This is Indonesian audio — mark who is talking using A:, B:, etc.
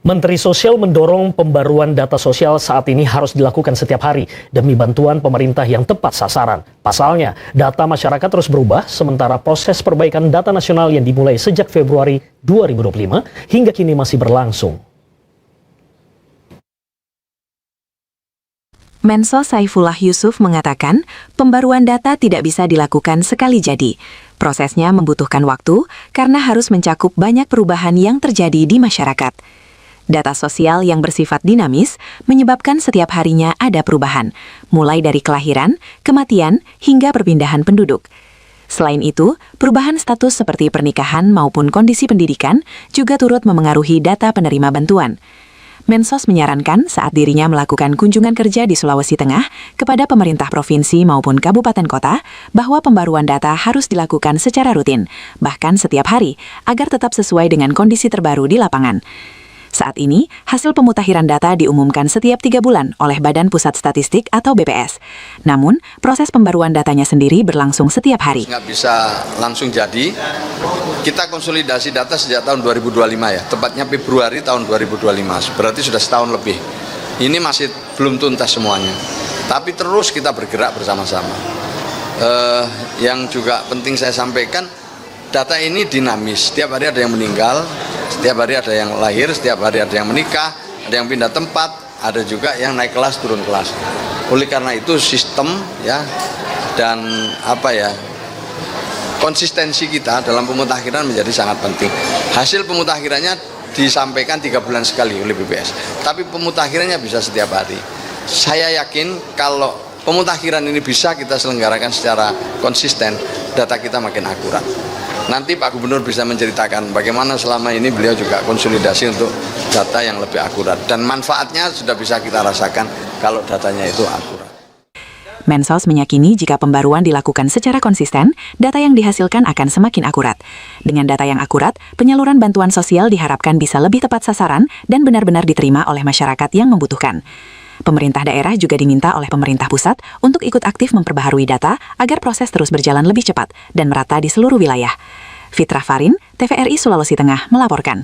A: Menteri Sosial mendorong pembaruan data sosial saat ini harus dilakukan setiap hari demi bantuan pemerintah yang tepat sasaran. Pasalnya, data masyarakat terus berubah, sementara proses perbaikan data nasional yang dimulai sejak Februari 2025 hingga kini masih berlangsung.
B: Mensos Saifullah Yusuf mengatakan, pembaruan data tidak bisa dilakukan sekali jadi. Prosesnya membutuhkan waktu karena harus mencakup banyak perubahan yang terjadi di masyarakat. Data sosial yang bersifat dinamis menyebabkan setiap harinya ada perubahan, mulai dari kelahiran, kematian, hingga perpindahan penduduk. Selain itu, perubahan status seperti pernikahan maupun kondisi pendidikan juga turut memengaruhi data penerima bantuan. Mensos menyarankan saat dirinya melakukan kunjungan kerja di Sulawesi Tengah kepada pemerintah provinsi maupun kabupaten kota bahwa pembaruan data harus dilakukan secara rutin, bahkan setiap hari, agar tetap sesuai dengan kondisi terbaru di lapangan. Saat ini, hasil pemutakhiran data diumumkan setiap 3 bulan oleh Badan Pusat Statistik atau BPS. Namun, proses pembaruan datanya sendiri berlangsung setiap hari.
C: Nggak bisa langsung jadi. Kita konsolidasi data sejak tahun 2025 ya, tepatnya Februari tahun 2025. Berarti sudah setahun lebih. Ini masih belum tuntas semuanya. Tapi terus kita bergerak bersama-sama. Yang juga penting saya sampaikan, data ini dinamis. Setiap hari ada yang meninggal, setiap hari ada yang lahir, setiap hari ada yang menikah, ada yang pindah tempat, ada juga yang naik kelas, turun kelas. Oleh karena itu sistem ya dan konsistensi kita dalam pemutakhiran menjadi sangat penting. Hasil pemutakhirannya disampaikan 3 bulan sekali oleh BPS, tapi pemutakhirannya bisa setiap hari. Saya yakin kalau pemutakhiran ini bisa kita selenggarakan secara konsisten, data kita makin akurat. Nanti Pak Gubernur bisa menceritakan bagaimana selama ini beliau juga konsolidasi untuk data yang lebih akurat. Dan manfaatnya sudah bisa kita rasakan kalau datanya itu akurat.
B: Mensos meyakini jika pembaruan dilakukan secara konsisten, data yang dihasilkan akan semakin akurat. Dengan data yang akurat, penyaluran bantuan sosial diharapkan bisa lebih tepat sasaran dan benar-benar diterima oleh masyarakat yang membutuhkan. Pemerintah daerah juga diminta oleh pemerintah pusat untuk ikut aktif memperbaharui data agar proses terus berjalan lebih cepat dan merata di seluruh wilayah. Fitra Farin, TVRI Sulawesi Tengah melaporkan.